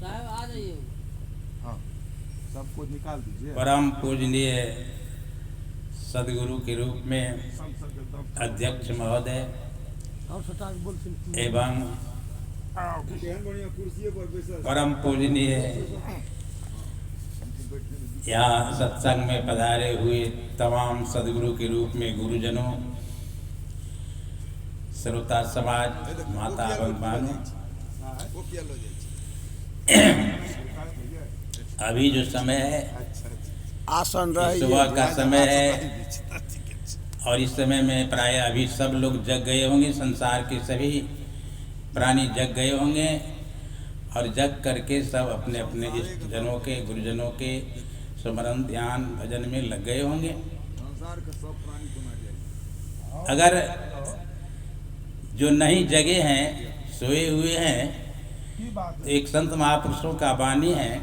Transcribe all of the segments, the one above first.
हाँ, सबको निकाल दीजिए। परम पूजनीय सदगुरु के रूप में अध्यक्ष महोदय एवं परम पूजनीय यहाँ सत्संग में पधारे हुए तमाम सदगुरु के रूप में गुरुजनों, श्रोता समाज, माता एवं बहनों, अभी जो समय है आसन सुबह का समय है और इस समय में प्राय अभी सब लोग जग गए होंगे, संसार के सभी प्राणी जग गए होंगे और जग करके सब अपने अपने इष्ट जनों के, गुरुजनों के स्मरण, ध्यान, भजन में लग गए होंगे। अगर जो नहीं जगे हैं, सोए हुए हैं, तो एक संत महापुरुषों का वाणी है,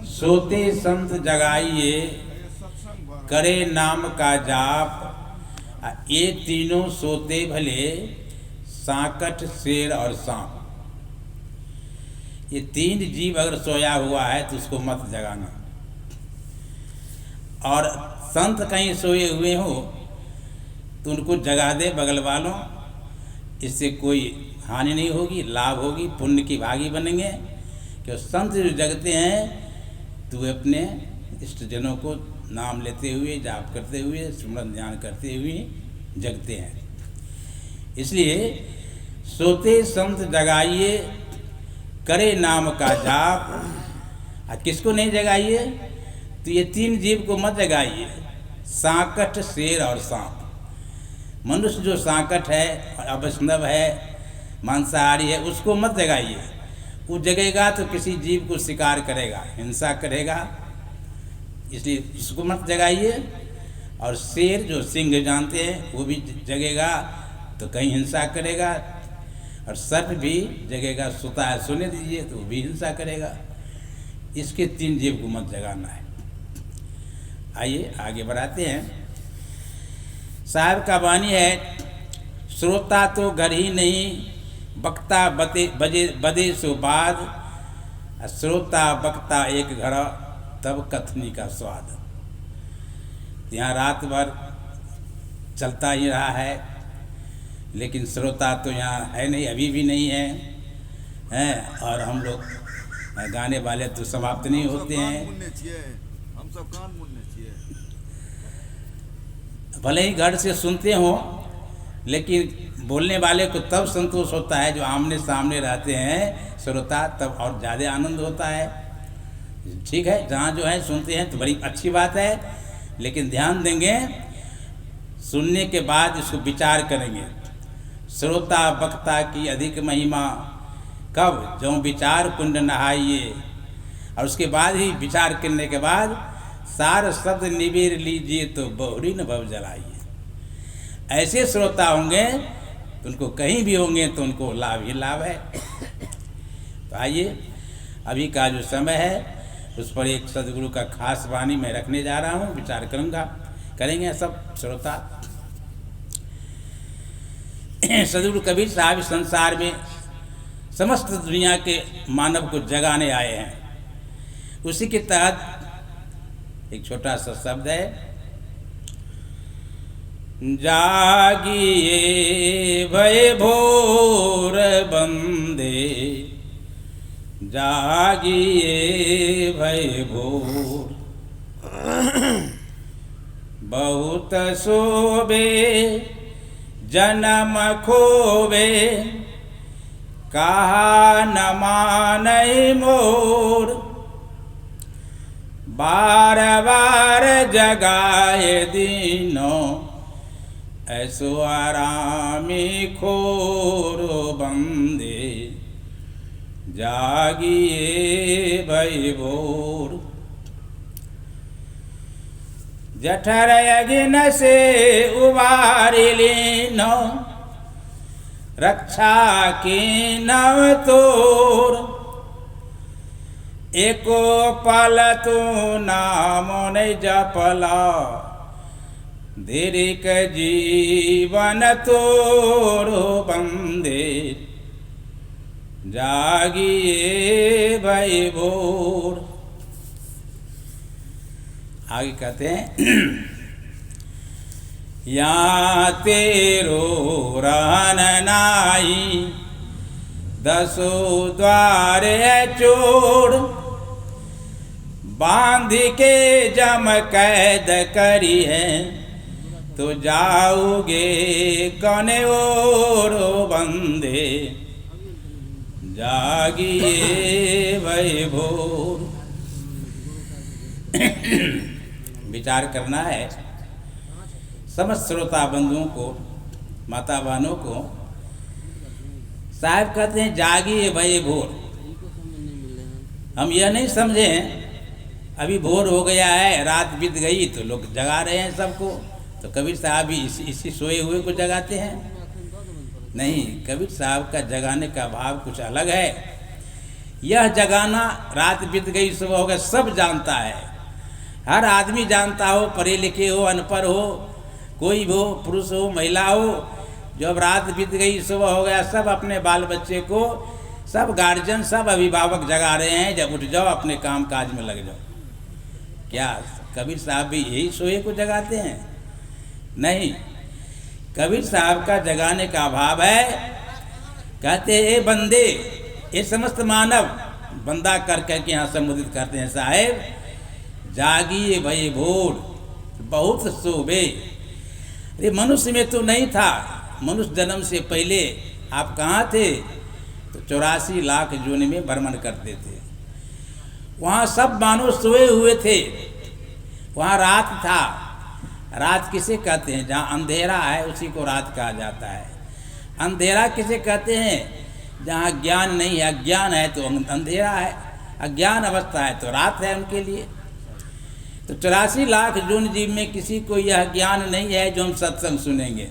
सोते संत जगाइए करे नाम का जाप, ये तीनों सोते भले सांकट, शेर और सांप। ये तीन जीव अगर सोया हुआ है तो उसको मत जगाना। और संत कहीं सोए हुए हो तो उनको जगा दे बगल वालों, इससे कोई हानि नहीं होगी, लाभ होगी, पुण्य की भागी बनेंगे। क्यों संत जो जगते हैं तो वे अपने इष्टजनों को नाम लेते हुए, जाप करते हुए, स्मरण ध्यान करते हुए जगते हैं। इसलिए सोते संत जगाइए करे नाम का जाप। किसको नहीं जगाइए? तो ये तीन जीव को मत जगाइए, सांकट, शेर और सांप। मनुष्य जो सांकट है, अवैष्णव है, मांसाहारी है, उसको मत जगाइए। वो जगेगा तो किसी जीव को शिकार करेगा, हिंसा करेगा, इसलिए उसको मत जगाइए। और शेर जो सिंह जानते हैं वो भी जगेगा तो कहीं हिंसा करेगा, और सर्प भी जगेगा, सोता है सोने दीजिए तो वो भी हिंसा करेगा। इसके तीन जीव को मत जगाना है। आइए आगे बढ़ाते हैं। साहब का वाणी है, श्रोता तो घर ही नहीं, बक्ता बदे सो बाद, श्रोता बक्ता एक घर, तब कथनी का स्वाद। यहाँ रात भर चलता ही रहा है, लेकिन श्रोता तो यहाँ है नहीं, अभी भी नहीं है, और हम लोग गाने वाले तो समाप्त नहीं होते हैं। हम सब कान मुनने चाहिए। भले ही घर से सुनते हो, लेकिन बोलने वाले को तब संतोष होता है जो आमने सामने रहते हैं श्रोता, तब और ज़्यादा आनंद होता है। ठीक है, जहाँ जो है सुनते हैं तो बड़ी अच्छी बात है, लेकिन ध्यान देंगे, सुनने के बाद इसको विचार करेंगे। श्रोता बक्ता की अधिक महिमा, कब? जो विचार कुंड नहाइए। और उसके बाद ही विचार करने के बाद सार शब्द निबेर लीजिए तो बहुरी न भव जलाइए। ऐसे श्रोता होंगे तो उनको कहीं भी होंगे तो उनको लाभ ही लाभ है। तो आइए, अभी का जो समय है उस पर एक सदगुरु का खास वाणी मैं रखने जा रहा हूँ, विचार करेंगे सब श्रोता। सदगुरु कबीर साहब इस संसार में समस्त दुनिया के मानव को जगाने आए हैं। उसी के तहत एक छोटा सा शब्द है, जागिए भय भोर बंदे, जागिए भय भोर, बहुत शोभे जन्म खोबे, कहा न मानै मोर, बार बार जगाए दीनों, ऐसो आरामी खोरो बंदे, जागिए भई भोर। जठर यज्ञ से उबारी लीनो, रक्षा की नव तोर, एको पल तू नाम नहीं जपला, दीर्घ जीवन तोरो बंदे, जागिए भाई भोर। आगे कहते हैं या तेरो रहन नाई, दसो द्वार चोर, बांध के जम कैद करी है, तो जाओगे कौने ओर बंदे, जागिए भाई भोर। विचार करना है समस्त श्रोता बंधुओं को, माता बहनों को। साहब कहते हैं जागिए भाई भोर। हम यह नहीं समझे अभी भोर हो गया है, रात बीत गई तो लोग जगा रहे हैं सबको, तो कबीर साहब भी इसी सोए हुए को जगाते हैं। नहीं, कबीर साहब का जगाने का भाव कुछ अलग है। यह जगाना, रात बीत गई सुबह हो गया, सब जानता है, हर आदमी जानता हो, पढ़े लिखे हो अनपढ़ हो, कोई भी हो, पुरुष हो महिला हो, जब रात बीत गई सुबह हो गया, सब अपने बाल बच्चे को, सब गार्जियन, सब अभिभावक जगा रहे हैं, जब उठ जाओ अपने काम काज में लग जाओ। क्या कबीर साहब भी यही सोए को जगाते हैं? नहीं, कबीर साहब का जगाने का भाव है, कहते ए बंदे, ये समस्त मानव, बंदा कर करके यहाँ संबोधित करते हैं, साहेब जागिए भाई भोर, बहुत सोबे। अरे मनुष्य में तो नहीं था, मनुष्य जन्म से पहले आप कहाँ थे? तो 84 लाख योनि में भ्रमण करते थे, वहाँ सब मानव सोए हुए थे, वहाँ रात था। रात किसे कहते हैं? जहाँ अंधेरा है उसी को रात कहा जाता है। अंधेरा किसे कहते हैं? जहाँ ज्ञान नहीं है, अज्ञान है तो अंधेरा है, अज्ञान अवस्था है तो रात है उनके लिए। तो 84 लाख जून जीव में किसी को यह ज्ञान नहीं है जो हम सत्संग सुनेंगे,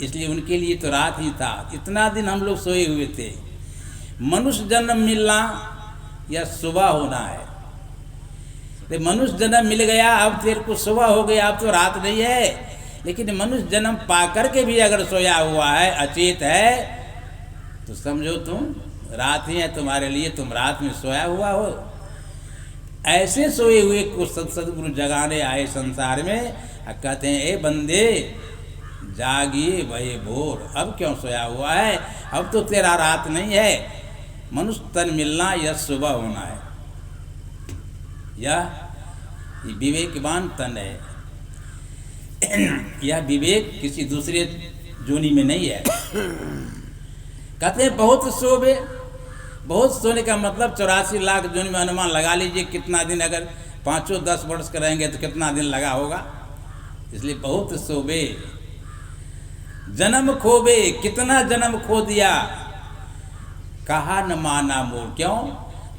इसलिए उनके लिए तो रात ही था। इतना दिन हम लोग सोए हुए थे। मनुष्य जन्म मिलना या सुबह होना है। तो मनुष्य जन्म मिल गया, अब तेरे को सुबह हो गया, अब तो रात नहीं है। लेकिन मनुष्य जन्म पा करके भी अगर सोया हुआ है, अचेत है, तो समझो तुम रात ही है तुम्हारे लिए, तुम रात में सोया हुआ हो। ऐसे सोए हुए को सदगुरु जगाने आए संसार में, कहते हैं ए बंदे जागिए भाई भोर। अब क्यों सोया हुआ है? अब तो तेरा रात नहीं है। मनुष्य तन मिलना यह सुबह होना है, यह विवेकवान तन है। यह विवेक किसी दूसरे जोनी में नहीं है। कहते हैं बहुत सोबे। बहुत सोने का मतलब 84 लाख जोनी में अनुमान लगा लीजिए कितना दिन, अगर 5-10 वर्ष का रहेंगे तो कितना दिन लगा होगा। इसलिए बहुत सोबे। जन्म खोबे, कितना जन्म खो दिया, कहा न माना मोर। क्यों?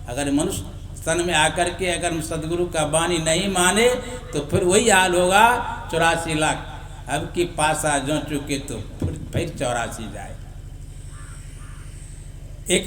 अगर मनुष्य तन में आकर के अगर हम सदगुरु का वाणी नहीं माने तो फिर वही हाल होगा 84 लाख। अब की पासा जो चुके तो फिर 84 जाए। एक